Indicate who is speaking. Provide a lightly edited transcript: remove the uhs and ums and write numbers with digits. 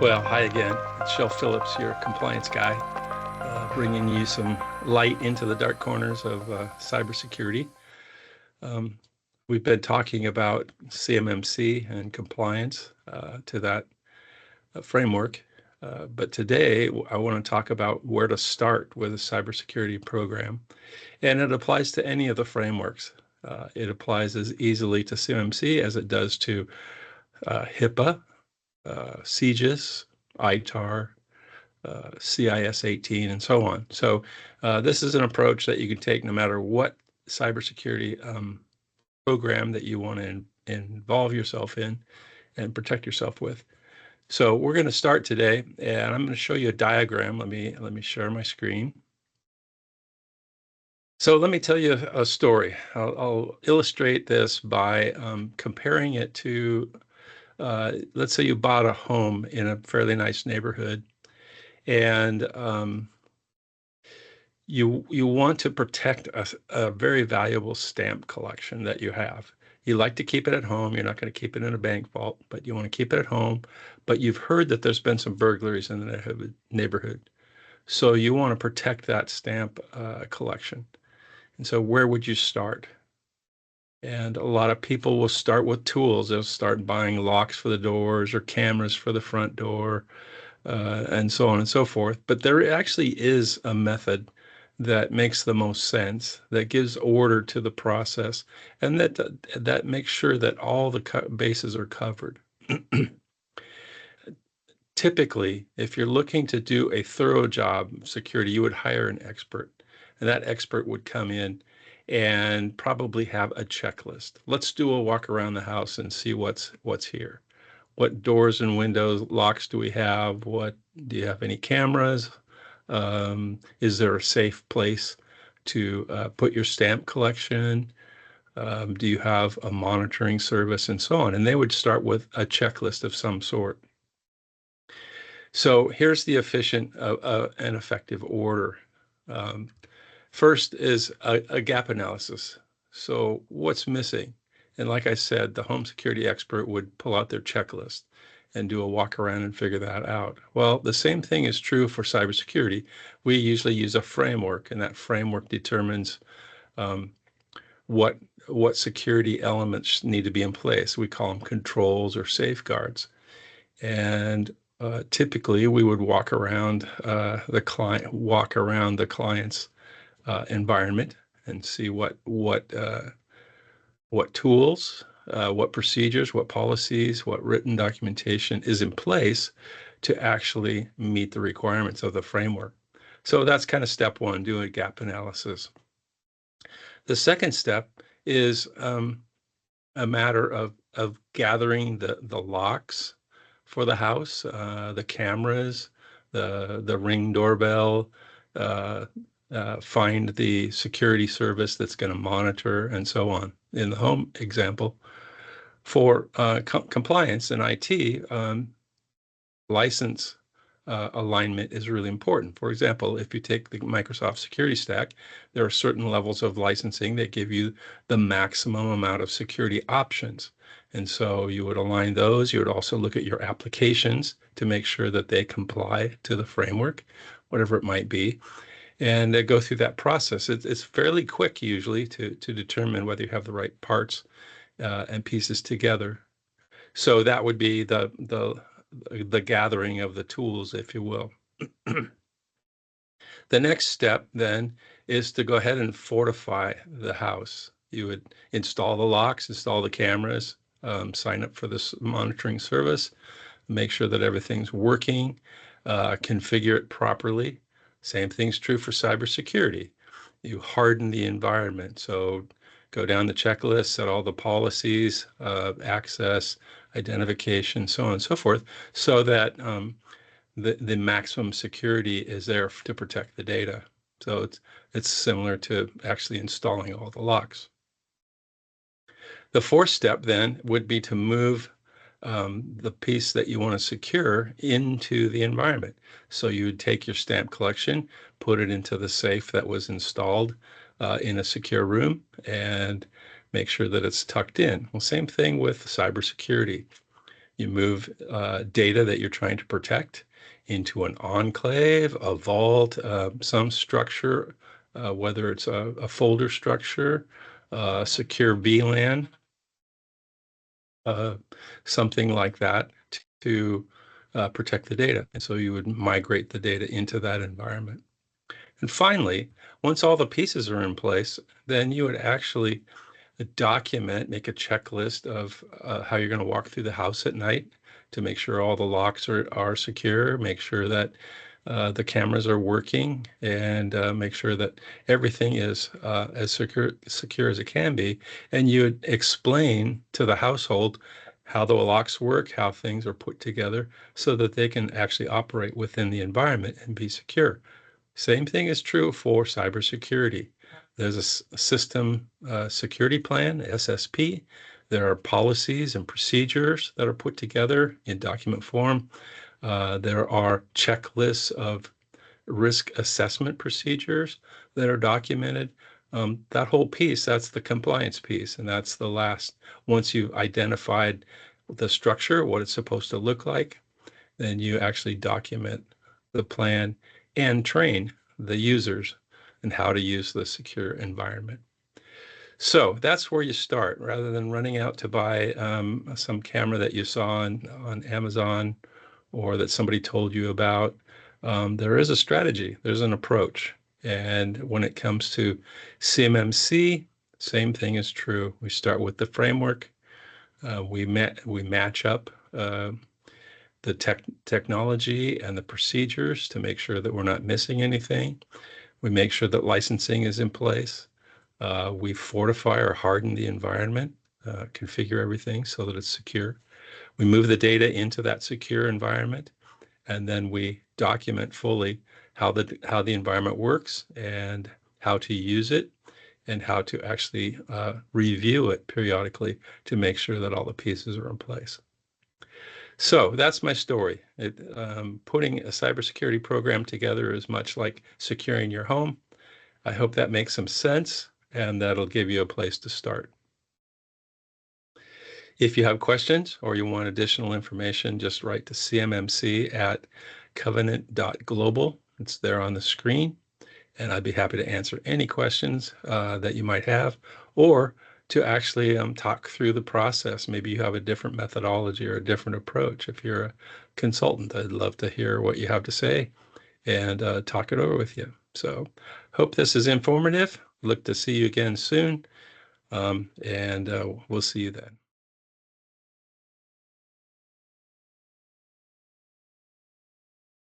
Speaker 1: Well, hi again. It's Shel Phillips, your compliance guy, bringing you some light into the dark corners of cybersecurity. We've been talking about CMMC and compliance to that framework, but today I want to talk about where to start with a cybersecurity program, and it applies to any of the frameworks. It applies as easily to CMMC as it does to HIPAA, CGIS, ITAR, CIS 18, and so on. So this is an approach that you can take no matter what cybersecurity program that you want to involve yourself in and protect yourself with. So we're going to start today, and I'm going to show you a diagram. Let me share my screen. So let me tell you a story. I'll illustrate this by comparing it to, let's say you bought a home in a fairly nice neighborhood, and you want to protect a very valuable stamp collection that you have. You like to keep it at home. You're not going to keep it in a bank vault, but you want to keep it at home. But you've heard that there's been some burglaries in the neighborhood. So you want to protect that stamp collection. And so where would you start? And a lot of people will start with tools. They'll start buying locks for the doors or cameras for the front door, and so on and so forth. But there actually is a method that makes the most sense, that gives order to the process, and that makes sure that all the bases are covered. Typically, if you're looking to do a thorough job of security, you would hire an expert, and that expert would come in and probably have a checklist. Let's do a walk around the house and see what's here. What doors and windows, locks do we have? Do you have any cameras? Is there a safe place to put your stamp collection? Do you have a monitoring service, and so on? And they would start with a checklist of some sort. So here's the efficient and effective order. First is a gap analysis. So what's missing? And like I said, the home security expert would pull out their checklist and do a walk around and figure that out. Well, the same thing is true for cybersecurity. We usually use a framework, and that framework determines what security elements need to be in place. We call them controls or safeguards. And typically, we would walk around the client's environment and see what tools, what procedures, what policies, what written documentation is in place to actually meet the requirements of the framework. So that's kind of step one, doing a gap analysis. The second step is a matter of gathering the locks for the house, the cameras, the Ring doorbell, find the security service that's going to monitor, and so on. In the home example, for compliance and IT, license alignment is really important. For example, if you take the Microsoft security stack, there are certain levels of licensing that give you the maximum amount of security options. And so you would align those. You would also look at your applications to make sure that they comply to the framework, whatever it might be, and go through that process. It's fairly quick usually to determine whether you have the right parts and pieces together. So that would be the gathering of the tools, if you will. The next step then is to go ahead and fortify the house. You would install the locks, install the cameras, sign up for this monitoring service, make sure that everything's working, configure it properly. Same thing's true for cybersecurity. You harden the environment. So go down the checklist, set all the policies, access, identification, so on and so forth, so that the maximum security is there to protect the data. So it's similar to actually installing all the locks. The fourth step then would be to move the piece that you want to secure into the environment. So you would take your stamp collection, put it into the safe that was installed in a secure room, and make sure that it's tucked in. Well, same thing with cybersecurity. You move data that you're trying to protect into an enclave, a vault, some structure, whether it's a folder structure, secure VLAN, uh, something like that to protect the data. And so you would migrate the data into that environment. And finally, once all the pieces are in place, then you would actually document, make a checklist of how you're going to walk through the house at night to make sure all the locks are secure, make sure that the cameras are working, and make sure that everything is as secure as it can be. And you would explain to the household how the locks work, how things are put together so that they can actually operate within the environment and be secure. Same thing is true for cybersecurity. There's a system security plan, SSP. There are policies and procedures that are put together in document form. There are checklists of risk assessment procedures that are documented. That whole piece, that's the compliance piece, and that's the last. Once you've identified the structure, what it's supposed to look like, then you actually document the plan and train the users and how to use the secure environment. So that's where you start, rather than running out to buy some camera that you saw on Amazon or that somebody told you about. There is a strategy, there's an approach. And when it comes to CMMC, same thing is true. We start with the framework. We match up the technology and the procedures to make sure that we're not missing anything. We make sure that licensing is in place. We fortify or harden the environment, configure everything so that it's secure. We move the data into that secure environment, and then we document fully how the environment works and how to use it and how to actually review it periodically to make sure that all the pieces are in place. So that's my story. Putting a cybersecurity program together is much like securing your home. I hope that makes some sense, and that'll give you a place to start. If you have questions or you want additional information, just write to CMMC at covenant.global. It's there on the screen, and I'd be happy to answer any questions that you might have, or to actually talk through the process. Maybe you have a different methodology or a different approach. If you're a consultant, I'd love to hear what you have to say and talk it over with you. So hope this is informative. Look to see you again soon, and we'll see you then.